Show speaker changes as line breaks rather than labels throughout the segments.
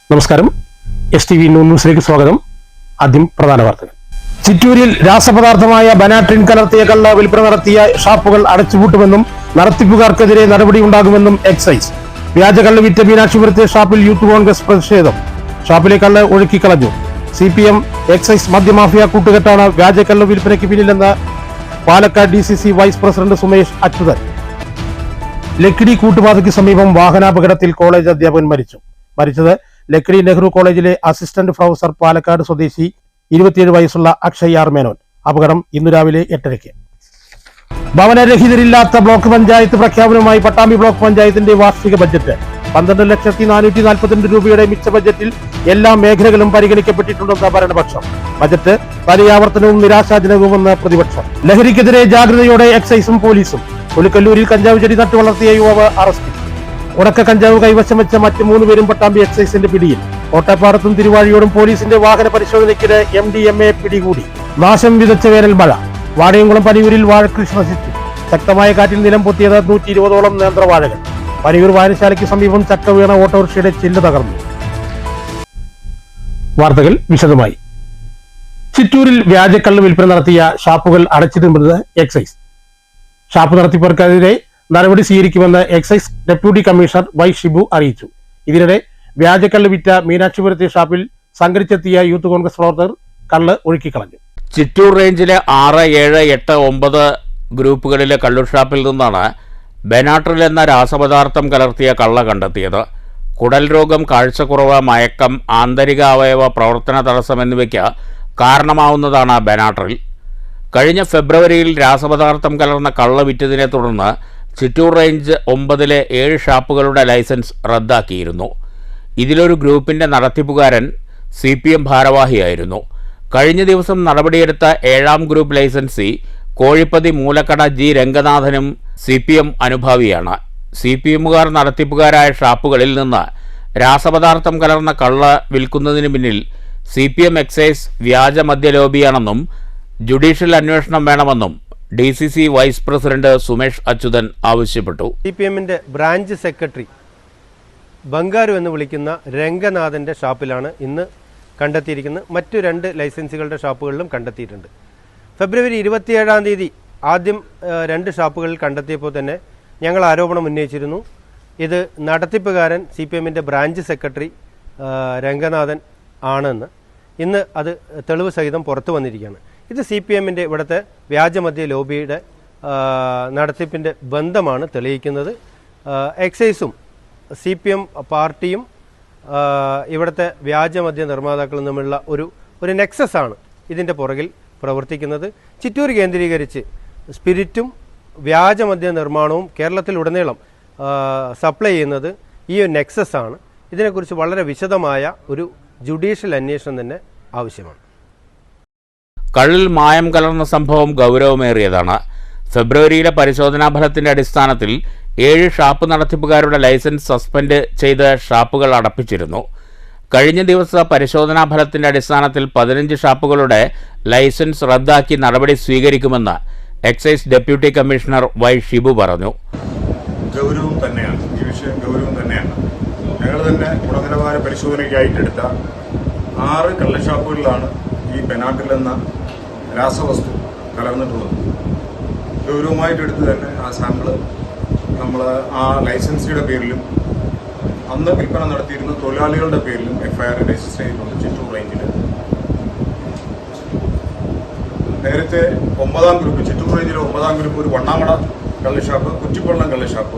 നമസ്കാരം. STV ന്യൂസിലേക്ക് സ്വാഗതം. ആദ്യം പ്രധാന വാർത്തകൾ. ചിറ്റൂരിൽ രാസപദാർത്ഥമായ ബനാട്രിൻ കലർത്തിയ കള്ള വിൽപ്പന നടത്തിയ ഷാപ്പുകൾ അടച്ചുപൂട്ടുമെന്നും നടത്തിപ്പുകാർക്കെതിരെ നടപടിയുണ്ടാകുമെന്നും എക്സൈസ്. വ്യാജ കള്ള് വിറ്റ മീനാക്ഷിപുരത്തെ ഷാപ്പിൽ യൂത്ത് കോൺഗ്രസ് പ്രതിഷേധം. ഷാപ്പിലെ കള്ള് ഒഴുക്കിക്കളഞ്ഞു. CPM എക്സൈസ് മദ്യമാഫിയ കൂട്ടുകെട്ടാണ് വ്യാജ കള്ള് വിൽപ്പനയ്ക്ക് പിന്നിലെന്ന് Palakkad DCC vice president Sumesh Achuthan. Lakkidi കൂട്ടുപാതയ്ക്ക് സമീപം വാഹനാപകടത്തിൽ കോളേജ് അധ്യാപകൻ മരിച്ചത് ലക്കിടി നെഹ്റു കോളേജിലെ അസിസ്റ്റന്റ് പ്രൊഫസർ പാലക്കാട് സ്വദേശി 27 വയസ്സുള്ള അക്ഷയ് ആർ മേനോൻ. അപകടം ഇന്നു രാവിലെ 8:30. ഭവനരഹിതരില്ലാത്ത ബ്ലോക്ക് പഞ്ചായത്ത് പ്രഖ്യാപനവുമായി പട്ടാമ്പി ബ്ലോക്ക് പഞ്ചായത്തിന്റെ വാർഷിക ബജറ്റ്. 12,442 രൂപയുടെ മിച്ച ബജറ്റിൽ എല്ലാ മേഖലകളും പരിഗണിക്കപ്പെട്ടിട്ടുണ്ടെന്ന് ഭരണപക്ഷം. ബജറ്റ് പര്യാവർത്തനവും നിരാശാജനകവുമെന്ന് പ്രതിപക്ഷം. ലഹരിക്കെതിരെ ജാഗ്രതയോടെ എക്സൈസും പോലീസും. പുലിക്കല്ലൂരിൽ കഞ്ചാവ് ചെടി നട്ടു വളർത്തിയ യുവാവ് അറസ്റ്റിൽ. ഉണക്ക കഞ്ചാവ് കൈവശം വെച്ച മറ്റ് 3 പേരും പട്ടാമ്പി എക്സൈസിന്റെ പിടിയിൽ. കോട്ടപ്പാടത്തും തിരുവാഴിയോടും പോലീസിന്റെ വാഹന പരിശോധനയ്ക്കിടെ MDMA പിടികൂടി. നാശം വിതച്ച വേനൽ മഴ. വാടയംകുളം പനിയൂരിൽ വാഴകൃഷി നശിച്ചു. ശക്തമായ കാറ്റിൽ നിലം പൊത്തിയത് 120ഓളം നേന്ത്രവാഴകൾ. പനിയൂർ വായനശാലയ്ക്ക് സമീപം ചക്ക വീണ ഓട്ടോറിക്ഷയുടെ ചില്ല് തകർന്നു. വാർത്തകൾ വിശദമായി. ചിറ്റൂരിൽ വ്യാജക്കള്ള് വിൽപ്പന നടത്തിയ ഷാപ്പുകൾ അടച്ചിടുമെന്ന് എക്സൈസ്. ഷാപ്പ് നടത്തിപ്പവർക്കെതിരെ നടപടി സ്വീകരിക്കുമെന്ന് excise deputy commissioner Y Shibu അറിയിച്ചു. ഇതിനിടെ വ്യാജക്കള്ള് വിറ്റ മീനാക്ഷിപുരത്തെ ഷാപ്പിൽ സംഘടിച്ചെത്തിയ യൂത്ത് കോൺഗ്രസ് പ്രവർത്തകർ കള്ള് ഒഴുക്കിക്കളഞ്ഞു.
ചിറ്റൂർ റേഞ്ചിലെ 6, 7, 8, 9 ഗ്രൂപ്പുകളിലെ കള്ളൂർ ഷാപ്പിൽ നിന്നാണ് ബനാട്രിൽ എന്ന രാസപദാർത്ഥം കലർത്തിയ കള്ള കണ്ടെത്തിയത്. കുടൽ രോഗം, കാഴ്ചക്കുറവ്, മയക്കം, ആന്തരിക അവയവ പ്രവർത്തന തടസ്സം എന്നിവയ്ക്ക് കാരണമാവുന്നതാണ് ബനാട്രിൽ. കഴിഞ്ഞ ഫെബ്രുവരിയിൽ രാസപദാർത്ഥം കലർന്ന കള്ള വിറ്റതിനെ തുടർന്ന് ചിറ്റൂർ റേഞ്ച് 9-ലെ 7 ഷാപ്പുകളുടെ ലൈസൻസ് റദ്ദാക്കിയിരുന്നു. ഇതിലൊരു ഗ്രൂപ്പിന്റെ നടത്തിപ്പുകാരൻ CPM ഭാരവാഹിയായിരുന്നു. കഴിഞ്ഞ ദിവസം നടപടിയെടുത്ത 7ാം group licensee Kozhippathy Moolakkada G രംഗനാഥനും CPM അനുഭാവിയാണ്. CPMകാർ നടത്തിപ്പുകാരായ ഷാപ്പുകളിൽ നിന്ന് രാസപദാർത്ഥം കലർന്ന കള്ള വിൽക്കുന്നതിന് പിന്നിൽ CPM എക്സൈസ് വ്യാജ മദ്യ ലോബിയാണെന്നും ജുഡീഷ്യൽ അന്വേഷണം വേണമെന്നും DCC vice president Sumesh Achuthan ആവശ്യപ്പെട്ടു.
CPMന്റെ ബ്രാഞ്ച് സെക്രട്ടറി ബംഗാരു എന്ന് വിളിക്കുന്ന രംഗനാഥന്റെ ഷാപ്പിലാണ് ഇന്ന് കണ്ടെത്തിയിരിക്കുന്നത്. മറ്റു 2 ലൈസൻസുകളുടെ ഷാപ്പുകളിലും കണ്ടെത്തിയിട്ടുണ്ട്. ഫെബ്രുവരി 27-ാം തീയതി ആദ്യം 2 ഷാപ്പുകളിൽ കണ്ടെത്തിയപ്പോൾ തന്നെ ഞങ്ങൾ ആരോപണം ഉന്നയിച്ചിരുന്നു. ഇത് നടത്തിപ്പുകാരൻ CPMന്റെ ബ്രാഞ്ച് സെക്രട്ടറി രംഗനാഥൻ ആണെന്ന്. ഇന്ന് അത് തെളിവ് സഹിതം പുറത്തു വന്നിരിക്കുകയാണ്. ഇത് CPMന്റെ ഇവിടുത്തെ വ്യാജമദ്യ ലോബിയുടെ നടത്തിപ്പിൻ്റെ ബന്ധമാണ് തെളിയിക്കുന്നത്. എക്സൈസും CPM പാർട്ടിയും ഇവിടുത്തെ വ്യാജമദ്യ നിർമ്മാതാക്കളും തമ്മിലുള്ള ഒരു നെക്സസ് ആണ് ഇതിൻ്റെ പുറകിൽ പ്രവർത്തിക്കുന്നത്. ചിറ്റൂർ കേന്ദ്രീകരിച്ച് സ്പിരിറ്റും വ്യാജമദ്യ നിർമ്മാണവും കേരളത്തിലുടനീളം സപ്ലൈ ചെയ്യുന്നത് ഈ ഒരു നെക്സസ് ആണ്. ഇതിനെക്കുറിച്ച് വളരെ വിശദമായ ഒരു ജുഡീഷ്യൽ അന്വേഷണം തന്നെ ആവശ്യമാണ്.
കള്ളിൽ മായം കലർന്ന സംഭവം ഗൗരവമേറിയതാണ്. ഫെബ്രുവരിയിലെ പരിശോധനാ ഫലത്തിന്റെ അടിസ്ഥാനത്തിൽ 7 ഷാപ്പ് നടത്തിപ്പുകാരുടെ ലൈസൻസ് സസ്പെൻഡ് ചെയ്ത് ഷാപ്പുകൾ അടപ്പിച്ചിരുന്നു. കഴിഞ്ഞ ദിവസ പരിശോധനാ ഫലത്തിന്റെ അടിസ്ഥാനത്തിൽ 15 ഷാപ്പുകളുടെ ലൈസൻസ് റദ്ദാക്കി നടപടി സ്വീകരിക്കുമെന്ന് excise deputy commissioner Y Shibu പറഞ്ഞു.
ഗൗരവം തന്നെയാണ്, ഈ വിഷയം ഗൗരവം തന്നെയാണ്. ഞങ്ങൾ തന്നെ ഗുണനിലവാര പരിശോധനയ്ക്കായിട്ടെടുത്ത 6 കള്ളഷാപ്പുകളിലാണ് ഈ ബനാട്രിൽ എന്ന രാസവസ്തു കലർന്നിട്ടുള്ളത്. ഗൗരവമായിട്ടെടുത്ത് തന്നെ ആ സാമ്പിള് നമ്മൾ ആ ലൈസൻസിയുടെ പേരിലും അന്ന് വിൽപ്പന നടത്തിയിരുന്ന തൊഴിലാളികളുടെ പേരിലും FIR രജിസ്റ്റർ ചെയ്തിട്ടുണ്ട്. ചിറ്റൂർ റേഞ്ചിൽ നേരത്തെ 9ാം ഗ്രൂപ്പ്, ചിറ്റൂർ റേഞ്ചിലെ 9ാം ഗ്രൂപ്പ് ഒരു വണ്ണാമട കള്ളിഷാപ്പ്, കുറ്റിപ്പള്ളം കള്ളിഷാപ്പ്,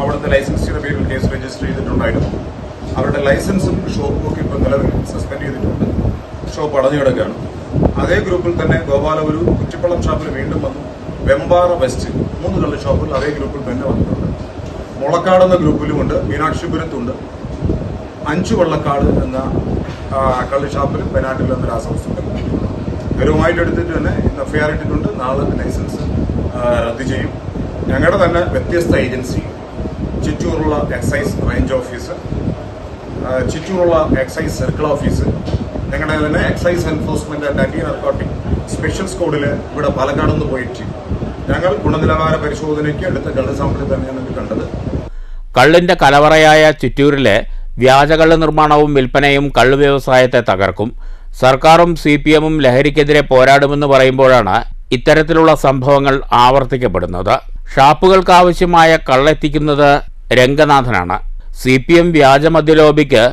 അവിടുത്തെ ലൈസൻസിയുടെ പേരിൽ കേസ് രജിസ്റ്റർ ചെയ്തിട്ടുണ്ടായിരുന്നു. അവരുടെ ലൈസൻസും ഷോപ്പും ഒക്കെ ഇപ്പോൾ നിലവിൽ സസ്പെൻഡ് ചെയ്തിട്ടുണ്ട്. ഷോപ്പ് അടഞ്ഞു കിടക്കുകയാണ്. അതേ ഗ്രൂപ്പിൽ തന്നെ ഗോപാലപുരു കുറ്റിപ്പള്ളം ഷാപ്പിൽ വീണ്ടും വന്നു. വെമ്പാറ വെസ്റ്റ് 3 കള്ള് ഷോപ്പിൽ അതേ ഗ്രൂപ്പിൽ തന്നെ വന്നിട്ടുണ്ട്. മുളക്കാട് എന്ന ഗ്രൂപ്പിലുമുണ്ട്, മീനാക്ഷിപുരത്തുണ്ട്. 5 വള്ളക്കാട് എന്ന കള്ള് ഷാപ്പിലും ബനാട്രിൽ എന്ന രാസവസ്തു ഗൗരവമായിട്ട് എടുത്തിട്ട് തന്നെ ഇന്ന് FIR ഇട്ടിട്ടുണ്ട്. നാളെ ലൈസൻസ് റദ്ദ് ചെയ്യും. ഞങ്ങളുടെ തന്നെ വ്യത്യസ്ത ഏജൻസി, ചിറ്റൂറുള്ള എക്സൈസ് റേഞ്ച് ഓഫീസ്, ചിറ്റൂറുള്ള എക്സൈസ് സർക്കിൾ ഓഫീസ്, ഞങ്ങളുടെ തന്നെ excise enforcement and anti narcotic special സ്ക്വാഡിൽ ഇവിടെ പാലക്കാട് പോയിട്ട് ഞങ്ങൾ ഗുണനിലവാര പരിശോധനയ്ക്ക് എടുത്ത കള്ള് സാമ്പിൾ തന്നെയാണ് കണ്ടത്.
കള്ളിന്റെ കലവറയായ ചിറ്റൂരിലെ വ്യാജകള്ള് നിർമ്മാണവും വിൽപ്പനയും കള്ള് വ്യവസായത്തെ തകർക്കും. സർക്കാരും CPM-ഉം ലഹരിക്കെതിരെ പോരാടുമെന്ന് പറയുമ്പോഴാണ് ഇത്തരത്തിലുള്ള സംഭവങ്ങൾ ആവർത്തിക്കപ്പെടുന്നത്. ഷാപ്പുകൾക്കാവശ്യമായ കള്ളെത്തിക്കുന്നത് രംഗനാഥനാണ്. CPM വ്യാജ മദ്യലോബിക്ക്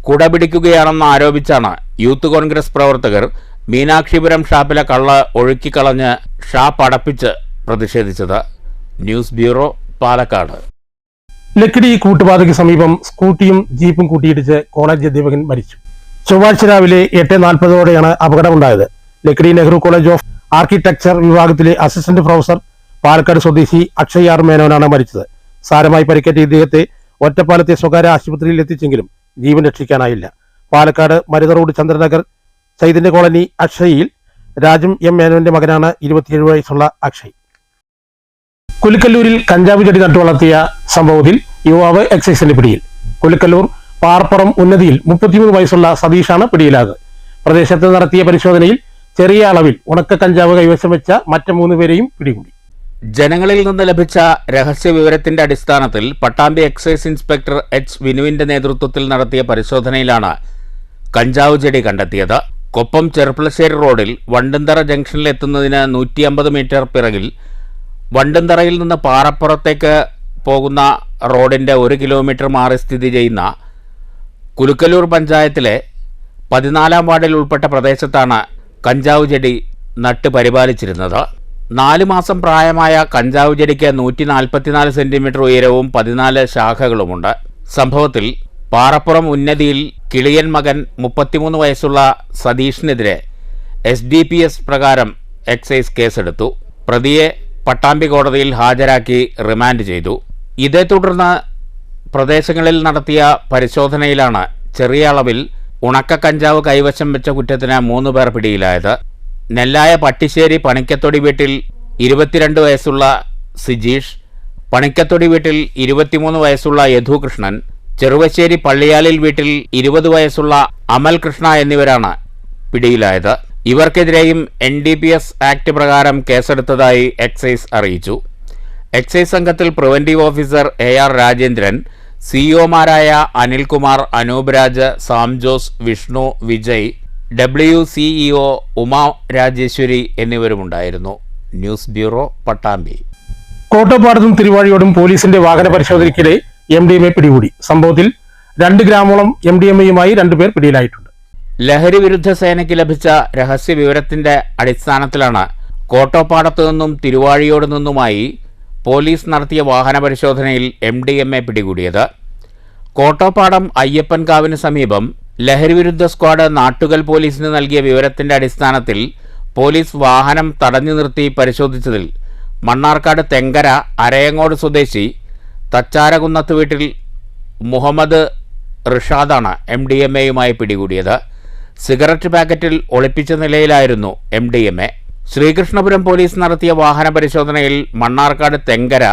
കുടപിടിക്കുകയാണെന്ന് ആരോപിച്ചാണ് യൂത്ത് കോൺഗ്രസ് പ്രവർത്തകർ മീനാക്ഷിപുരം ഷാപ്പിലെ കള്ള് ഒഴുക്കിക്കളഞ്ഞ് ഷാപ്പ് അടപ്പിച്ച് പ്രതിഷേധിച്ചത്. News bureau, Palakkad.
ലക്കിടി കൂട്ടുപാതയ്ക്ക് സമീപം സ്കൂട്ടിയും ജീപ്പും കൂട്ടിയിടിച്ച് കോളേജ് അധ്യാപകൻ മരിച്ചു. ചൊവ്വാഴ്ച രാവിലെ 8:40 അപകടമുണ്ടായത്. Lakkidi Nehru college of architecture വിഭാഗത്തിലെ അസിസ്റ്റന്റ് പ്രൊഫസർ പാലക്കാട് സ്വദേശി അക്ഷയ് ആർ മേനോനാണ് മരിച്ചത്. സാരമായി പരിക്കേറ്റ ഇദ്ദേഹത്തെ ഒറ്റപ്പാലത്തെ സ്വകാര്യ ആശുപത്രിയിൽ എത്തിച്ചെങ്കിലും ജീവൻ രക്ഷിക്കാനായില്ല. പാലക്കാട് മരുത റോഡ് ചന്ദ്രനഗർ ചൈതന്യ കോളനി അക്ഷയിൽ രാജം M മേനോന്റെ മകനാണ് 27 വയസ്സുള്ള അക്ഷയ്. കുലിക്കല്ലൂരിൽ കഞ്ചാവ് ചെടി നട്ടു വളർത്തിയ സംഭവത്തിൽ യുവാവ് എക്സൈസിന്റെ പിടിയിൽ. കുലിക്കല്ലൂർ പാർപ്പുറം ഉന്നതിയിൽ 33 വയസ്സുള്ള സതീഷാണ് പിടിയിലായത്. പ്രദേശത്ത് നടത്തിയ പരിശോധനയിൽ ചെറിയ അളവിൽ ഉണക്ക കഞ്ചാവ് കൈവശം വെച്ച മറ്റ് 3 പേരെയും പിടികൂടി.
ജനങ്ങളിൽ നിന്ന് ലഭിച്ച രഹസ്യ വിവരത്തിന്റെ അടിസ്ഥാനത്തിൽ പട്ടാമ്പി എക്സൈസ് ഇൻസ്പെക്ടർ H. വിനുവിന്റെ നേതൃത്വത്തിൽ നടത്തിയ പരിശോധനയിലാണ് കഞ്ചാവ് ചെടി കണ്ടെത്തിയത്. കൊപ്പം ചെർപ്പളശ്ശേരി റോഡിൽ വണ്ടുന്തറ ജംഗ്ഷനിലെത്തുന്നതിന് 150 മീറ്റർ പിറകിൽ വണ്ടുന്തറയിൽ നിന്ന് പാറപ്പുറത്തേക്ക് പോകുന്ന റോഡിന്റെ 1 കിലോമീറ്റർ മാറി സ്ഥിതി ചെയ്യുന്ന കുലുക്കല്ലൂർ പഞ്ചായത്തിലെ 14-ാം വാർഡിൽ ഉൾപ്പെട്ട പ്രദേശത്താണ് കഞ്ചാവ് ചെടി നട്ട് പരിപാലിച്ചിരുന്നത്. 4 മാസം പ്രായമായ കഞ്ചാവ് ചെടിക്ക് 144 സെന്റിമീറ്റർ ഉയരവും 14 ശാഖകളുമുണ്ട്. സംഭവത്തിൽ പാറപ്പുറം ഉന്നതിയിൽ കിളിയൻ മകൻ 33 വയസ്സുള്ള സതീഷിനെതിരെ SDPS പ്രകാരം എക്സൈസ് കേസെടുത്തു. പ്രതിയെ പട്ടാമ്പി കോടതിയിൽ ഹാജരാക്കി റിമാൻഡ് ചെയ്തു. ഇതേ തുടർന്ന് പ്രദേശങ്ങളിൽ നടത്തിയ പരിശോധനയിലാണ് ചെറിയ അളവിൽ ഉണക്ക കഞ്ചാവ് കൈവശം വെച്ച കുറ്റത്തിന് 3 പേർ പിടിയിലായത്. നെല്ലായ പട്ടിശ്ശേരി പണിക്കത്തൊടി വീട്ടിൽ 22 വയസ്സുള്ള സിജീഷ്, പണിക്കത്തൊടി വീട്ടിൽ 23 വയസ്സുള്ള യദുകൃഷ്ണൻ, ചെറുവശ്ശേരി പള്ളിയാലിൽ വീട്ടിൽ 20 വയസ്സുള്ള അമൽ കൃഷ്ണ എന്നിവരാണ് പിടിയിലായത്. ഇവർക്കെതിരെയും NDPS ആക്ട് പ്രകാരം കേസെടുത്തതായി എക്സൈസ് അറിയിച്ചു. എക്സൈസ് സംഘത്തിൽ പ്രിവന്റീവ് ഓഫീസർ AR രാജേന്ദ്രൻ, സിഇഒമാരായ അനിൽകുമാർ, അനൂപ് രാജ്, സാം ജോസ്, വിഷ്ണു, വിജയ്, WCEO ഉമാ രാജേശ്വരി എന്നിവരുമുണ്ടായിരുന്നു. News bureau, Pattambi.
കോട്ടപ്പാടത്തും തിരുവാഴിയോടും പോലീസിന്റെ വാഹന പരിശോധനയ്ക്കിടെ MDMA പിടികൂടി. സംഭവത്തിൽ 2 ഗ്രാമോളം MDMAയുമായി 2 പേർ പിടിയിലായിട്ടുണ്ട്.
ലഹരി വിരുദ്ധ സേനയ്ക്ക് ലഭിച്ച രഹസ്യ വിവരത്തിന്റെ അടിസ്ഥാനത്തിലാണ് കോട്ടപ്പാടത്തു നിന്നും തിരുവാഴിയോട് നിന്നുമായി പോലീസ് നടത്തിയ വാഹന പരിശോധനയിൽ MDMA പിടികൂടിയത്. കോട്ടപ്പാടം അയ്യപ്പൻകാവിന് സമീപം ലഹരി വിരുദ്ധ സ്ക്വാഡ് നാട്ടുകൽ പോലീസിന് നൽകിയ വിവരത്തിന്റെ അടിസ്ഥാനത്തിൽ പോലീസ് വാഹനം തടഞ്ഞു നിർത്തി പരിശോധിച്ചതിൽ മണ്ണാർക്കാട് തെങ്കര അരയങ്ങോട് സ്വദേശി തച്ചാരകുന്നത്ത് വീട്ടിൽ മുഹമ്മദ് റിഷാദാണ് MDMAയുമായി പിടികൂടിയത്. സിഗരറ്റ് പാക്കറ്റിൽ ഒളിപ്പിച്ച നിലയിലായിരുന്നു MDMA. ശ്രീകൃഷ്ണപുരം പോലീസ് നടത്തിയ വാഹന പരിശോധനയിൽ മണ്ണാർക്കാട് തെങ്കര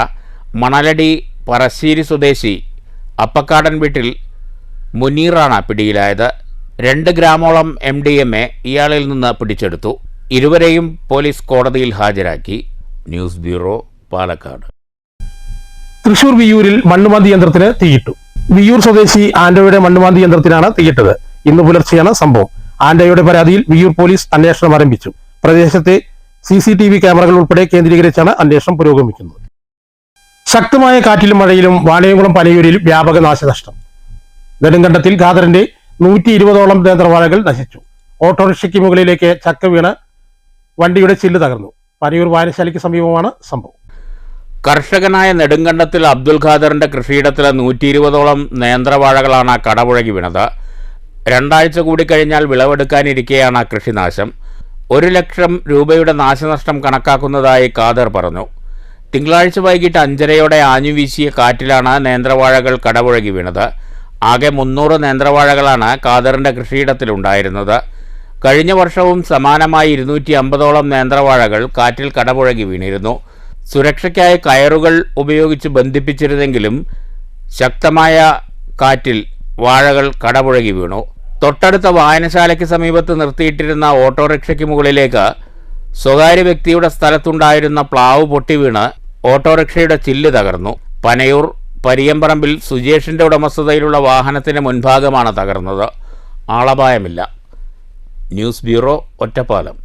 മണലടി പറശ്ശേരി സ്വദേശി അപ്പക്കാടൻ വീട്ടിൽ മുനീറാണ് പിടിയിലായത്. 2 ഗ്രാമോളം MDMA ഇയാളിൽ നിന്ന് പിടിച്ചെടുത്തു. ഇരുവരെയും പോലീസ് കോടതിയിൽ ഹാജരാക്കി. News bureau, Palakkad.
തൃശൂർ വിയ്യൂരിൽ മണ്ണുമാന്തി യന്ത്രത്തിന് തീയിട്ടു. വിയ്യൂർ സ്വദേശി ആന്റോയുടെ മണ്ണുമാന്തി യന്ത്രത്തിനാണ് തീയിട്ടത്. ഇന്ന് പുലർച്ചെയാണ് സംഭവം. ആന്റോയുടെ പരാതിയിൽ വിയ്യൂർ പോലീസ് അന്വേഷണം ആരംഭിച്ചു. പ്രദേശത്തെ CCTV ക്യാമറകൾ ഉൾപ്പെടെ കേന്ദ്രീകരിച്ചാണ് അന്വേഷണം പുരോഗമിക്കുന്നത്. ശക്തമായ കാറ്റിലും മഴയിലും വാണിയംകുളം പനയൂരിൽ വ്യാപക നാശനഷ്ടം. നെടുങ്കണ്ടത്തിൽ ഖാദറിന്റെ 120ഓളം നേന്ത്രവാഴകൾ നശിച്ചു. ഓട്ടോറിക്ഷയ്ക്ക് മുകളിലേക്ക് ചക്ക വീണ് വണ്ടിയുടെ ചില്ല് തകർന്നു. പനയൂർ വായനശാലയ്ക്ക് സമീപമാണ് സംഭവം.
കർഷകനായ നെടുങ്കണ്ടത്തിൽ അബ്ദുൽ ഖാദറിന്റെ കൃഷിയിടത്തിലെ 120ഓളം നേന്ത്രവാഴകളാണ് കടപുഴകി വീണത്. 2 ആഴ്ച കൂടി കഴിഞ്ഞാൽ വിളവെടുക്കാനിരിക്കെയാണ് കൃഷിനാശം. 1 ലക്ഷം രൂപയുടെ നാശനഷ്ടം കണക്കാക്കുന്നതായി ഖാദർ പറഞ്ഞു. തിങ്കളാഴ്ച വൈകിട്ട് 5:30 ആഞ്ഞുവീശിയ കാറ്റിലാണ് നേന്ത്രവാഴകൾ കടപുഴകി വീണത്. ആകെ 300 നേന്ത്രവാഴകളാണ് ഖാദറിന്റെ കൃഷിയിടത്തിലുണ്ടായിരുന്നത്. കഴിഞ്ഞ വർഷവും സമാനമായി 250ഓളം നേന്ത്രവാഴകൾ കാറ്റിൽ കടപുഴകി വീണിരുന്നു. സുരക്ഷയ്ക്കായി കയറുകൾ ഉപയോഗിച്ച് ബന്ധിപ്പിച്ചിരുന്നെങ്കിലും ശക്തമായ കാറ്റിൽ വാഴകൾ കടപുഴകി വീണു. തൊട്ടടുത്ത വായനശാലയ്ക്ക് സമീപത്ത് നിർത്തിയിട്ടിരുന്ന ഓട്ടോറിക്ഷയ്ക്ക് മുകളിലേക്ക് സ്വകാര്യ വ്യക്തിയുടെ സ്ഥലത്തുണ്ടായിരുന്ന പ്ലാവ് പൊട്ടിവീണ് ഓട്ടോറിക്ഷയുടെ ചില്ല് തകർന്നു. പനയൂർ പരിയമ്പറമ്പിൽ സുജേഷിൻ്റെ ഉടമസ്ഥതയിലുള്ള വാഹനത്തിൻ്റെ മുൻഭാഗമാണ് തകർന്നത്. ആളപായമില്ല. News bureau, Ottapalam.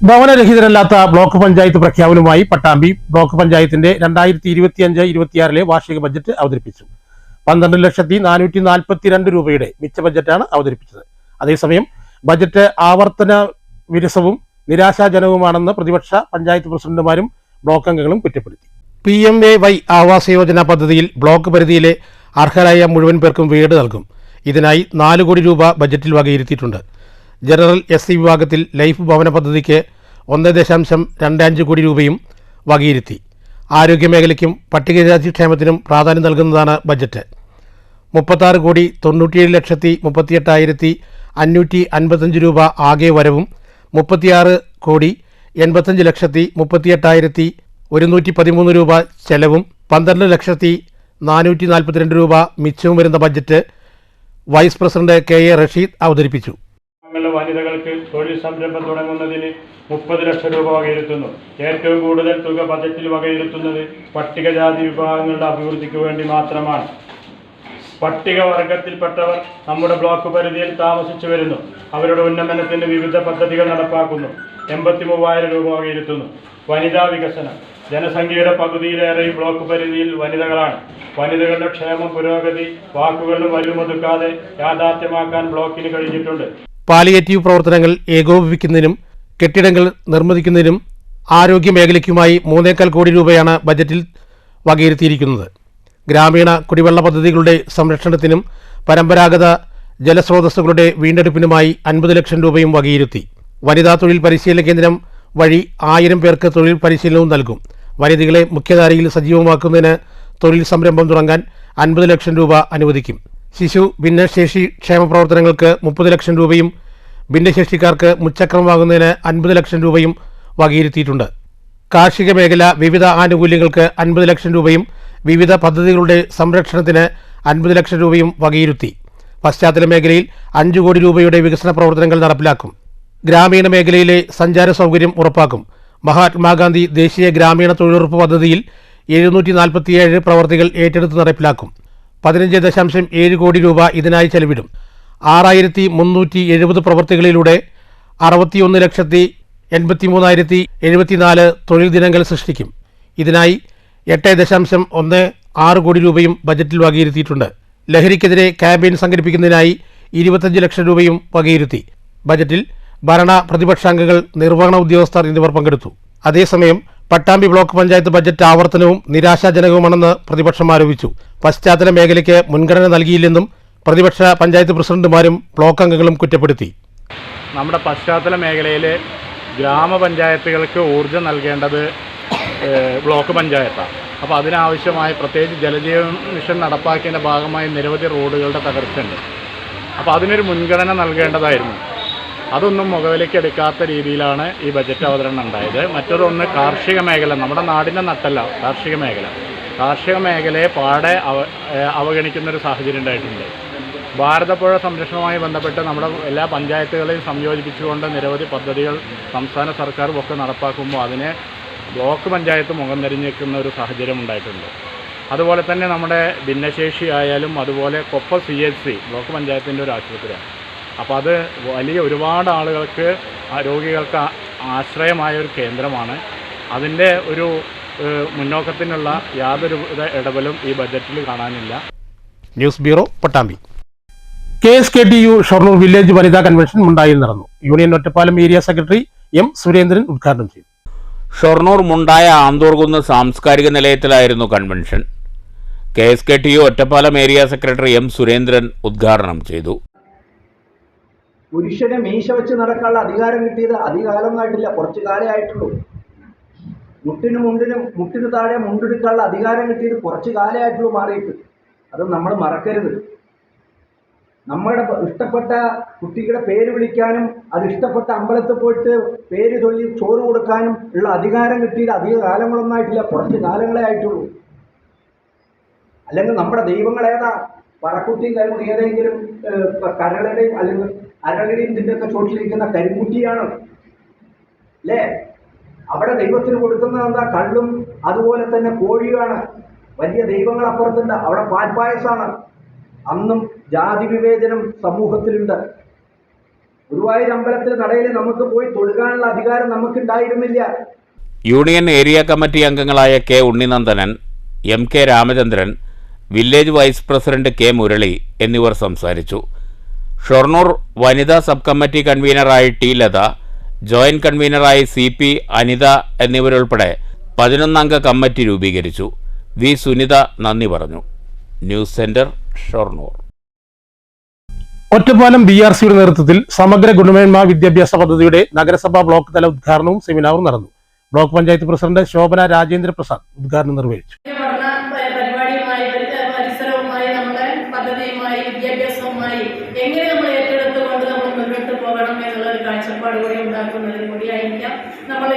ഭവനരഹിതരല്ലാത്ത ബ്ലോക്ക് പഞ്ചായത്ത് പ്രഖ്യാപനവുമായി പട്ടാമ്പി ബ്ലോക്ക് പഞ്ചായത്തിന്റെ 2025-26 വാർഷിക ബജറ്റ് അവതരിപ്പിച്ചു. 12,442 രൂപയുടെ മിച്ച ബജറ്റാണ് അവതരിപ്പിച്ചത്. അതേസമയം ബജറ്റ് ആവർത്തന വിരസവും നിരാശാജനകവുമാണെന്ന് പ്രതിപക്ഷ പഞ്ചായത്ത് പ്രസിഡന്റുമാരും ബ്ലോക്ക് അംഗങ്ങളും കുറ്റപ്പെടുത്തി. PMAY ആവാസ് യോജന പദ്ധതിയിൽ ബ്ലോക്ക് പരിധിയിലെ അർഹരായ മുഴുവൻ പേർക്കും വീട് നൽകും. ഇതിനായി 4 കോടി രൂപ ബജറ്റിൽ വകയിരുത്തിയിട്ടുണ്ട്. ജനറൽ SC വിഭാഗത്തിൽ ലൈഫ് ഭവന പദ്ധതിക്ക് 1.25 കോടി രൂപയും വകയിരുത്തി. ആരോഗ്യമേഖലയ്ക്കും പട്ടികജാതി ക്ഷേമത്തിനും പ്രാധാന്യം നൽകുന്നതാണ് ബജറ്റ്. 36,38,555 രൂപ ആകെ വരവും 36,85,38,113 രൂപ ചെലവും 12,442 രൂപ മിച്ചവും വരുന്ന budget vice president KA Rasheed അവതരിപ്പിച്ചു.
വനിതകൾക്ക് തൊഴിൽ സംരംഭം തുടങ്ങുന്നതിന് 30 ലക്ഷം രൂപ വകയിരുത്തുന്നു. ഏറ്റവും കൂടുതൽ തുക ബജറ്റിൽ വകയിരുത്തുന്നത് പട്ടികജാതി വിഭാഗങ്ങളുടെ അഭിവൃദ്ധിക്ക് വേണ്ടി മാത്രമാണ്. പട്ടികവർഗത്തിൽപ്പെട്ടവർ നമ്മുടെ ബ്ലോക്ക് പരിധിയിൽ താമസിച്ചു വരുന്നു. അവരുടെ ഉന്നമനത്തിന് വിവിധ പദ്ധതികൾ നടപ്പാക്കുന്നു. 83,000 രൂപ വകയിരുത്തുന്നു. വനിതാ വികസനം. ജനസംഖ്യയുടെ പകുതിയിലേറെ ബ്ലോക്ക് പരിധിയിൽ വനിതകളാണ്. വനിതകളുടെ ക്ഷേമം, പുരോഗതി വാക്കുകളിലും വലുമൊതുക്കാതെ യാഥാർത്ഥ്യമാക്കാൻ ബ്ലോക്കിന് കഴിഞ്ഞിട്ടുണ്ട്.
പാലിയേറ്റീവ് പ്രവർത്തനങ്ങൾ ഏകോപിപ്പിക്കുന്നതിനും കെട്ടിടങ്ങൾ നിർമ്മിക്കുന്നതിനും ആരോഗ്യ മേഖലയ്ക്കുമായി 3.25 കോടി രൂപയാണ് ബജറ്റിൽ വകയിരുത്തിയിരിക്കുന്നത്. ഗ്രാമീണ കുടിവെള്ള പദ്ധതികളുടെ സംരക്ഷണത്തിനും പരമ്പരാഗത ജലസ്രോതസ്സുകളുടെ വീണ്ടെടുപ്പിനുമായി 50 ലക്ഷം രൂപയും വകയിരുത്തി. വനിതാ തൊഴിൽ പരിശീലന കേന്ദ്രം വഴി 1000 പേർക്ക് തൊഴിൽ പരിശീലനവും നൽകും. വനിതകളെ മുഖ്യധാരയിൽ സജീവമാക്കുന്നതിന് തൊഴിൽ സംരംഭം തുടങ്ങാൻ 50 ലക്ഷം രൂപ അനുവദിക്കും. ശിശു ഭിന്നശേഷി ക്ഷേമ പ്രവർത്തനങ്ങൾക്ക് 30 ലക്ഷം രൂപയും ഭിന്നശേഷിക്കാർക്ക് മുച്ചക്രം വാങ്ങുന്നതിന് 50 ലക്ഷം രൂപയും വകയിരുത്തിയിട്ടുണ്ട്. കാർഷിക മേഖല വിവിധ ആനുകൂല്യങ്ങൾക്ക് 50 ലക്ഷം രൂപയും വിവിധ പദ്ധതികളുടെ സംരക്ഷണത്തിന് 50 ലക്ഷം രൂപയും വകയിരുത്തി. പശ്ചാത്തല മേഖലയിൽ 5 കോടി രൂപയുടെ വികസന പ്രവർത്തനങ്ങൾ നടപ്പിലാക്കും. ഗ്രാമീണ മേഖലയിലെ സഞ്ചാര സൗകര്യം ഉറപ്പാക്കും. മഹാത്മാഗാന്ധി ദേശീയ ഗ്രാമീണ തൊഴിലുറപ്പ് പദ്ധതിയിൽ 747 പ്രവർത്തികൾ ഏറ്റെടുത്ത് നടപ്പിലാക്കും. 15.7 കോടി രൂപ ഇതിനായി ചെലവിടും. 6,370 പ്രവർത്തികളിലൂടെ 61,83,074 തൊഴിൽ ദിനങ്ങൾ സൃഷ്ടിക്കും. ഇതിനായി 8.16 കോടി രൂപയും ബജറ്റിൽ വകയിരുത്തിയിട്ടുണ്ട്. ലഹരിക്കെതിരെ ക്യാമ്പയിൻ സംഘടിപ്പിക്കുന്നതിനായി 25 ലക്ഷം രൂപയും വകയിരുത്തി. ബജറ്റിൽ ഭരണ പ്രതിപക്ഷാംഗങ്ങൾ, നിർവഹണ ഉദ്യോഗസ്ഥർ എന്നിവർ പങ്കെടുത്തു. അതേസമയം പട്ടാമ്പി ബ്ലോക്ക് പഞ്ചായത്ത് ബജറ്റ് ആവർത്തനവും നിരാശാജനകവുമാണെന്ന് പ്രതിപക്ഷം ആരോപിച്ചു. പശ്ചാത്തല മേഖലയ്ക്ക് മുൻഗണന നൽകിയില്ലെന്നും പ്രതിപക്ഷ പഞ്ചായത്ത് പ്രസിഡന്റുമാരും ബ്ലോക്ക് അംഗങ്ങളും കുറ്റപ്പെടുത്തി.
നമ്മുടെ പശ്ചാത്തല മേഖലയിലെ ഗ്രാമപഞ്ചായത്തുകൾക്ക് ഊർജ്ജം നൽകേണ്ടത് ബ്ലോക്ക് പഞ്ചായത്താണ്. അപ്പോൾ അതിനാവശ്യമായ പ്രത്യേകിച്ച് ജലജീവൻ മിഷൻ നടപ്പാക്കിയതിൻ്റെ ഭാഗമായി നിരവധി റോഡുകളുടെ തകർച്ചയുണ്ട്. അപ്പോൾ അതിനൊരു മുൻഗണന നൽകേണ്ടതായിരുന്നു. അതൊന്നും മുഖവിലേക്കെടുക്കാത്ത രീതിയിലാണ് ഈ ബജറ്റ് അവതരണം ഉണ്ടായത്. മറ്റൊന്ന് കാർഷിക മേഖല, നമ്മുടെ നാടിൻ്റെ നട്ടല്ല കാർഷിക മേഖല. കാർഷിക മേഖലയെ പാടെ അവഗണിക്കുന്നൊരു സാഹചര്യം ഉണ്ടായിട്ടുണ്ട്. ഭാരതപ്പുഴ സംരക്ഷണവുമായി ബന്ധപ്പെട്ട് നമ്മുടെ എല്ലാ പഞ്ചായത്തുകളെയും സംയോജിപ്പിച്ചുകൊണ്ട് നിരവധി പദ്ധതികൾ സംസ്ഥാന സർക്കാരും ഒക്കെ നടപ്പാക്കുമ്പോൾ അതിനെ ബ്ലോക്ക് പഞ്ചായത്ത് മുഖം തിരിഞ്ഞേക്കുന്ന ഒരു സാഹചര്യം ഉണ്ടായിട്ടുണ്ട്. അതുപോലെ തന്നെ നമ്മുടെ ഭിന്നശേഷി ആയാലും അതുപോലെ കൊപ്പം CHC ബ്ലോക്ക് പഞ്ചായത്തിൻ്റെ ഒരു ആശുപത്രിയാണ്. അപ്പോൾ അത് വലിയ ഒരുപാട് ആളുകൾക്ക്, രോഗികൾക്ക് ആശ്രയമായ ഒരു കേന്ദ്രമാണ്. അതിൻ്റെ ഒരു മുന്നോക്കത്തിനുള്ള യാതൊരു ഇടപെടലും ഈ ബജറ്റിൽ കാണാനില്ല.
News bureau, Pattambi. KSKTU Shoranur village വനിതാ കൺവെൻഷൻ മുണ്ടായിൽ നടന്നു. Union Ottapalam area secretary M. Surendran ഉദ്ഘാടനം ചെയ്തു.
ഷൊർണൂർ മുണ്ടായ ആന്തൂർകുന്ന് സാംസ്കാരിക നിലയത്തിലായിരുന്നു convention. KSKTU Ottapalam area secretary M. Surendran ഉദ്ഘാടനം ചെയ്തു.
പുരുഷനെ മീശ വെച്ച് നടക്കാനുള്ള അധികാരം കിട്ടിയത് അധികാലമായിട്ടില്ല, കുറച്ചു കാലേ ആയിട്ടുള്ളൂ. മുട്ടിന് താഴെ മുണ്ടെടുക്കാനുള്ള അധികാരം കിട്ടിയത് കുറച്ചു കാലേ ആയിട്ടുള്ളൂ മാറിയിട്ട്. അത് നമ്മൾ മറക്കരുത്. നമ്മുടെ ഇഷ്ടപ്പെട്ട കുട്ടികളുടെ പേര് വിളിക്കാനും അത് ഇഷ്ടപ്പെട്ട അമ്പലത്തിൽ പോയിട്ട് പേര് ചൊല്ലി ചോറ് കൊടുക്കാനും ഉള്ള അധികാരം കിട്ടിയത് അധിക കാലങ്ങളൊന്നായിട്ടില്ല, കുറച്ച് കാലങ്ങളെ ആയിട്ടുള്ളൂ. അല്ലെങ്കിൽ നമ്മുടെ ദൈവങ്ങളേതാ? പറക്കുട്ടിയും കരിമുട്ടി ഏതെങ്കിലും കരളുടെയും അല്ലെങ്കിൽ അരളുടെയും ഇതിൻ്റെയൊക്കെ ചോട്ടിലിരിക്കുന്ന കരിമുട്ടിയാണ് അല്ലേ? അവിടെ ദൈവത്തിന് കൊടുക്കുന്നത് എന്താ? കള്ളും അതുപോലെ തന്നെ കോഴിയാണ്, വലിയ ദൈവങ്ങളപ്പുറത്തുണ്ട്, അവിടെ പാൽപ്പായസമാണ്. അന്നും ജാതി വിവേചനം സമൂഹത്തിലുണ്ട്. ഗുരുവായൂർ അമ്പലത്തിൽ നടയിൽ നമുക്ക് പോയി തൊഴുകാനുള്ള അധികാരം നമുക്കുണ്ടായിരുന്നില്ല.
യൂണിയൻ ഏരിയ കമ്മിറ്റി അംഗങ്ങളായ K Unninandanan, M K Ramachandran, village vice president K Murali എന്നിവർ സംസാരിച്ചു. ഷൊർണൂർ വനിതാ സബ് കമ്മിറ്റി കൺവീനറായി ടി ലത, ജോയിന്റ് കൺവീനറായി CP അനിത എന്നിവരുൾപ്പെടെ 11 അംഗ കമ്മിറ്റി രൂപീകരിച്ചു. വി സുനിത നന്ദി പറഞ്ഞു. News centre, Shoranur.
ഒറ്റപ്പാലം BRCയുടെ നേതൃത്വത്തിൽ സമഗ്ര ഗുണമേന്മ വിദ്യാഭ്യാസ പദ്ധതിയുടെ നഗരസഭാ ബ്ലോക്ക് തല ഉദ്ഘാടനവും സെമിനാറും നടന്നു. ബ്ലോക്ക് പഞ്ചായത്ത് പ്രസിഡന്റ് ശോഭന രാജേന്ദ്ര പ്രസാദ് ഉദ്ഘാടനം നിർവഹിച്ചു.
പരിസരവുമായി നമ്മുടെ പദ്ധതിയുമായി വിദ്യാഭ്യാസവുമായി എങ്ങനെ നമ്മൾ ഏറ്റെടുത്തുകൊണ്ട് നമ്മൾ മുന്നോട്ട് പോകണം എന്നുള്ള ഒരു കാഴ്ചപ്പാട് കൂടി ഉണ്ടാക്കുന്നതിന് കൂടിയായിരിക്കാം നമ്മൾ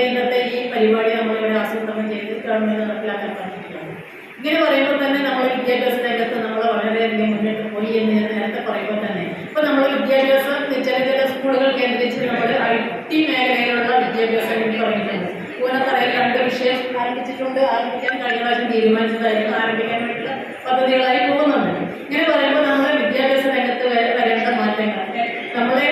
ഇന്നത്തെ ഈ പരിപാടി നമ്മളിവിടെ ആസൂത്രണം ചെയ്ത് ഗവൺമെന്റ് നടപ്പിലാക്കാൻ പറ്റിയിട്ടുണ്ട്. ഇങ്ങനെ പറയുമ്പോൾ തന്നെ നമ്മൾ വിദ്യാഭ്യാസ രംഗത്ത് നമ്മൾ വളരെയധികം മുന്നോട്ട് പോയി എന്ന് ഞാൻ നേരത്തെ പറയുമ്പോൾ തന്നെ ഇപ്പോൾ നമ്മൾ വിദ്യാഭ്യാസം ചില സ്കൂളുകൾ കേന്ദ്രീകരിച്ച് നമ്മൾ IT മേഖലയിലുള്ള വിദ്യാഭ്യാസം എന്ന് പറയുന്നുണ്ട്. പൂനത്തറയിൽ 2 വിഷയം ആരംഭിക്കാൻ കഴിഞ്ഞ പ്രാവശ്യം തീരുമാനിച്ചതായിരുന്നു. ആരംഭിക്കാൻ വേണ്ടിയുള്ള പദ്ധതികളായി പോകുന്നുണ്ട്. ഇങ്ങനെ പറയുമ്പോൾ നമ്മുടെ വിദ്യാഭ്യാസ രംഗത്ത് വരേണ്ട മാറ്റങ്ങൾ നമ്മളെ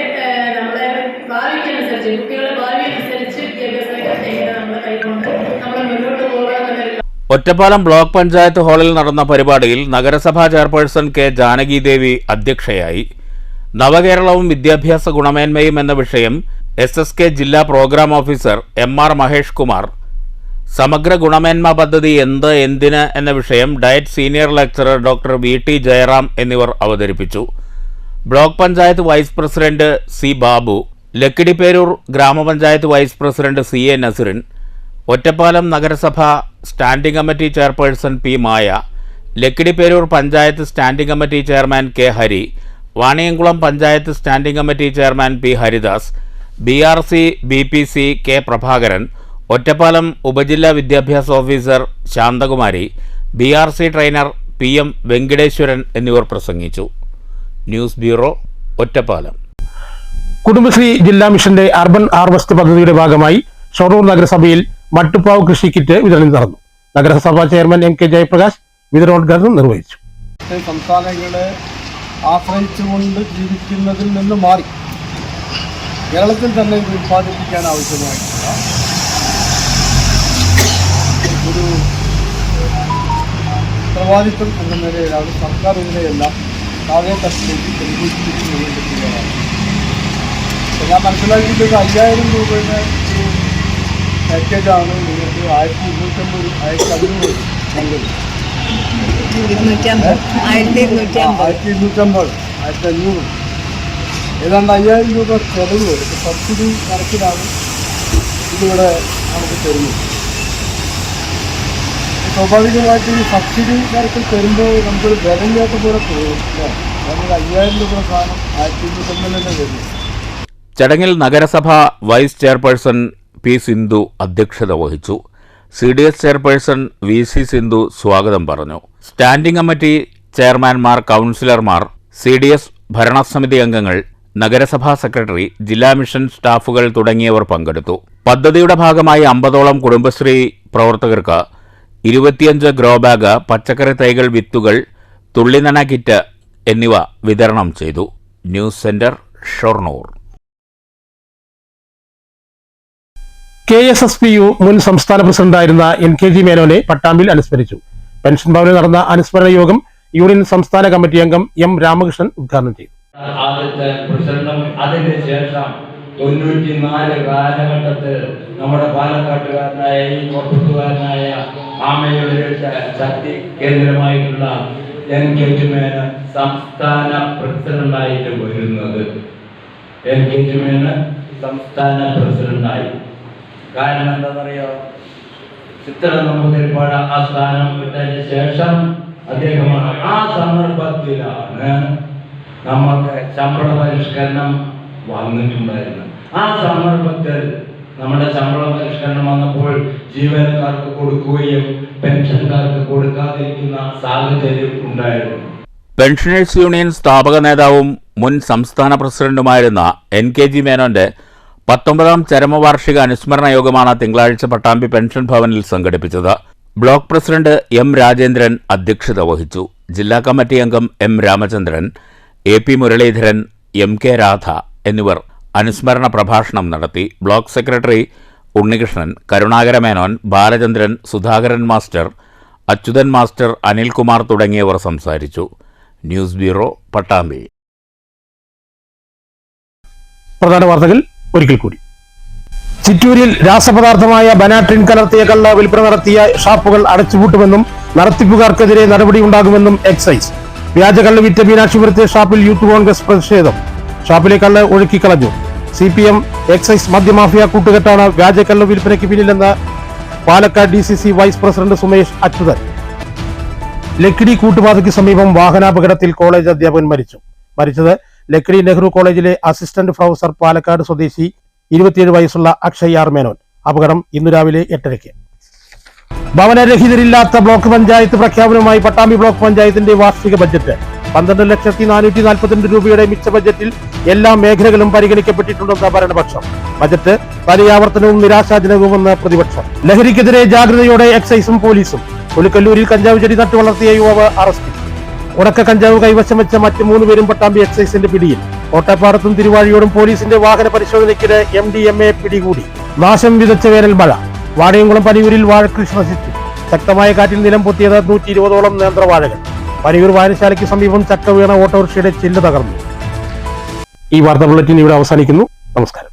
ഭാവിക്കനുസരിച്ച്, കുട്ടികളുടെ ഭാവി അനുസരിച്ച് വിദ്യാഭ്യാസ രംഗത്ത് എങ്ങനെ നമ്മുടെ കൈകൊണ്ട് നമ്മൾ മുന്നോട്ട് പോകണമെന്നൊരു.
ഒറ്റപ്പാലം ബ്ലോക്ക് പഞ്ചായത്ത് ഹാളിൽ നടന്ന പരിപാടിയിൽ നഗരസഭാ ചെയർപേഴ്സൺ കെ ജാനകി ദേവി അധ്യക്ഷയായി. നവകേരളവും വിദ്യാഭ്യാസ ഗുണമേന്മയും എന്ന വിഷയം SSK ജില്ലാ programme officer MR Mahesh Kumar, സമഗ്ര ഗുണമേന്മ പദ്ധതി എന്തിന് എന്ന വിഷയം DIET senior lecturer doctor VT Jayaram എന്നിവർ അവതരിപ്പിച്ചു. Block panchayat vice president C Babu, Lakkidiperur ഗ്രാമപഞ്ചായത്ത് vice president CA Nasirin, Ottapalam നഗരസഭ standing committee chairperson P Maya, Lakkidiperur panchayat standing committee chairman K Hari, Vaniyamkulam panchayat standing committee chairman P Haridas, BRC BPC K Prabhakaran, Ottapalam ഉപജില്ലാ വിദ്യാഭ്യാസ officer Santhakumari, BRC trainer PM Venkiteswaran എന്നിവർ പ്രസംഗിച്ചു. News bureau, Ottapalam.
Kudumbashree ജില്ലാ മിഷന്റെ അർബൻ ഹാർവസ്റ്റ് പദ്ധതിയുടെ ഭാഗമായി ഷൊർണൂർ നഗരസഭയിൽ മട്ടുപ്പാവ് കൃഷി കിറ്റ് വിതരണം നടന്നു. നഗരസഭാ ചെയർമാൻ MK ജയപ്രകാശ് വിതരണോദ്ഘാടനം നിർവഹിച്ചു.
സംസ്ഥാനങ്ങളെ ആശ്രയിച്ചുകൊണ്ട് ജീവിക്കുന്നതിൽ നിന്ന് മാറി കേരളത്തിൽ തന്നെ ഇത് ഉൽപ്പാദിപ്പിക്കാൻ ആവശ്യമായിട്ടുള്ള ഒരു ഉത്തരവാദിത്വം എന്ന നിലയിലാണ് സർക്കാർ ഇതിനെയെല്ലാം താഴെ തട്ടിലേക്ക് പരിപോഷിപ്പിക്കുന്നതാണ്. ഞാൻ മനസ്സിലാക്കിയിട്ടത് 5000 രൂപയുടെ ഒരു പാക്കേജാണ് നിങ്ങൾക്ക് 1250 1250 1250 ഏതാണ്ട് 5000 രൂപ ചെലവ് സബ്സിഡി കണക്കിലാണ് ഇതിവിടെ നമുക്ക് തരുന്നത്. സ്വാഭാവികമായിട്ട് ഈ സബ്സിഡി കണക്കിൽ തരുമ്പോൾ നമുക്കൊരു വിലയില്ലാത്ത പോലെ തോന്നില്ല. നമുക്ക് 5000 രൂപ സാധനം 1250 തന്നെ തരുന്നു.
ചടങ്ങിൽ നഗരസഭ വൈസ് ചെയർപേഴ്സൺ P സിന്ധു അധ്യക്ഷത വഹിച്ചു. CDS ചെയർപേഴ്സൺ VC സിന്ധു സ്വാഗതം പറഞ്ഞു. സ്റ്റാൻഡിംഗ് കമ്മിറ്റി ചെയർമാൻമാർ, കൗൺസിലർമാർ, CDS ഭരണസമിതി അംഗങ്ങൾ, നഗരസഭാ സെക്രട്ടറി, ജില്ലാ മിഷൻ സ്റ്റാഫുകൾ തുടങ്ങിയവർ പങ്കെടുത്തു. പദ്ധതിയുടെ ഭാഗമായി 50ഓളം കുടുംബശ്രീ പ്രവർത്തകർക്ക് 25 ഗ്രോ ബാഗ്, പച്ചക്കറി തൈകൾ, വിത്തുകൾ, തുള്ളിനന കിറ്റ് എന്നിവ വിതരണം ചെയ്തു. News centre, Shoranur.
KSSPU മുൻ സംസ്ഥാന പ്രസിഡന്റായിരുന്ന NKG മേനോനെ പട്ടാമ്പിൽ അനുസ്മരിച്ചു. പെൻഷൻ ഭവനിൽ നടന്ന അനുസ്മരണ യോഗം യൂണിയൻ സംസ്ഥാന കമ്മിറ്റി അംഗം M രാമകൃഷ്ണൻ ഉദ്ഘാടനം ചെയ്തു.
ആദ്യത്തെ പ്രസിഡന്റും അതിന് ശേഷം 94 കാലഘട്ടത്തിൽ നമ്മുടെ പാലക്കാട്ടുകാരനായ ഈ കോട്ടൂത്തുകാരനായ ആമയുടെ ശക്തി കേന്ദ്രമായിട്ടുള്ള NKG മേനോൻ സംസ്ഥാന പ്രസിഡന്റായിട്ട് വരുന്നത്. NKG മേനോൻ സംസ്ഥാന പ്രസിഡന്റായി. കാരണം എന്താണെന്നറിയോ? ചിത്ര നമ്പൂതിരിപ്പാട് ആ സ്ഥാനം വിട്ടതിന് ശേഷം അദ്ദേഹമാണ്. ആ സന്ദർഭത്തിലാണ് നമുക്ക് ശമ്പള പരിഷ്കരണം വന്നിട്ടുണ്ടായിരുന്നത്. ആ സന്ദർഭത്തിൽ നമ്മുടെ ശമ്പള പരിഷ്കരണം വന്നപ്പോൾ ജീവനക്കാർക്ക് കൊടുക്കുകയും പെൻഷൻകാർക്ക് കൊടുക്കാതിരിക്കുന്ന സാഹചര്യം ഉണ്ടായിരുന്നു.
പെൻഷനേഴ്സ് യൂണിയൻ സ്ഥാപക നേതാവും മുൻ സംസ്ഥാന പ്രസിഡന്റുമായിരുന്ന NKG മേനോന്റെ 19ാം ചരമവാർഷിക അനുസ്മരണ യോഗമാണ് തിങ്കളാഴ്ച പട്ടാമ്പി പെൻഷൻ ഭവനിൽ സംഘടിപ്പിച്ചത്. ബ്ലോക്ക് പ്രസിഡന്റ് എം രാജേന്ദ്രൻ അധ്യക്ഷത വഹിച്ചു. ജില്ലാ കമ്മിറ്റി അംഗം M Ramachandran, AP Muraleedharan, MK Radha എന്നിവർ അനുസ്മരണ പ്രഭാഷണം നടത്തി. Block secretary Unnikrishnan, Karunakara Menon, Balachandran, Sudhakaran master, Achuthan master, Anilkumar തുടങ്ങിയവർ സംസാരിച്ചു. News bureau, Pattambi.
പ്രധാന വാർത്തകൾ ഒരിക്കൽ കൂടി. ചിറ്റൂരിൽ രാസപദാർത്ഥമായ ബനാട്രിൻ കലർത്തിയ കള്ള വിൽപ്പന നടത്തിയ ഷാപ്പുകൾ അടച്ചുപൂട്ടുമെന്നും നടത്തിപ്പുകാർക്കെതിരെ നടപടിയുണ്ടാകുമെന്നും എക്സൈസ്. വ്യാജകള്ള് വിറ്റ മീനാക്ഷിപുരത്തെ ഷാപ്പിൽ യൂത്ത് കോൺഗ്രസ് പ്രതിഷേധം. ഷാപ്പിലെ കള്ള് ഒഴുക്കിക്കളഞ്ഞു. CPM എക്സൈസ് മദ്യമാഫിയ കൂട്ടുകെട്ടാണ് വ്യാജകള്ള് വിൽപ്പനയ്ക്ക് പിന്നിലെന്ന് Palakkad DCC vice president Sumesh Achuthan. Lakkidi കൂട്ടുപാതയ്ക്ക് സമീപം വാഹനാപകടത്തിൽ കോളേജ് അധ്യാപകൻ മരിച്ചത് ലക്കിടി നെഹ്റു കോളേജിലെ അസിസ്റ്റന്റ് പ്രൊഫസർ പാലക്കാട് സ്വദേശി 27 വയസ്സുള്ള അക്ഷയ് ആർ മേനോൻ. അപകടം ഇന്നു രാവിലെ 8:30. ഭവനരഹിതരില്ലാത്ത ബ്ലോക്ക് പഞ്ചായത്ത് പ്രഖ്യാപനവുമായി പട്ടാമ്പി ബ്ലോക്ക് പഞ്ചായത്തിന്റെ വാർഷിക ബജറ്റ്. 12,442 രൂപയുടെ മിച്ച ബജറ്റിൽ എല്ലാ മേഖലകളും പരിഗണിക്കപ്പെട്ടിട്ടുണ്ടെന്ന് ഭരണപക്ഷം. ബജറ്റ് പര്യാവർത്തനവും നിരാശാജനകവുമെന്ന് പ്രതിപക്ഷം. ലഹരിക്കെതിരെ ജാഗ്രതയോടെ എക്സൈസും പോലീസും. പുലിക്കല്ലൂരിൽ കഞ്ചാവ് ചെടി നട്ടു വളർത്തിയ യുവാവ് അറസ്റ്റിൽ. ഉണക്ക കഞ്ചാവ് കൈവശം വെച്ച മറ്റ് 3 പേരും പട്ടാമ്പി എക്സൈസിന്റെ പിടിയിൽ. കോട്ടപ്പാടത്തും തിരുവാഴിയോടും പോലീസിന്റെ വാഹന പരിശോധനയ്ക്കിടെ MDMA പിടികൂടി. നാശം വിതച്ച വേനൽ മഴ. വാടയംകുളം പനിയൂരിൽ വാഴകൃഷി നശിച്ചു. ശക്തമായ കാറ്റിൽ നിലം പൊത്തിയത് 120ഓളം നേന്ത്രവാഴകൾ. പനിയൂർ വായനശാലയ്ക്ക് സമീപം ചക്ക വീണ ഓട്ടോറിക്ഷയുടെ ചില്ല് തകർന്നു. ഈ വാർത്താ ബുള്ളറ്റിൻ ഇവിടെ അവസാനിക്കുന്നു. നമസ്കാരം.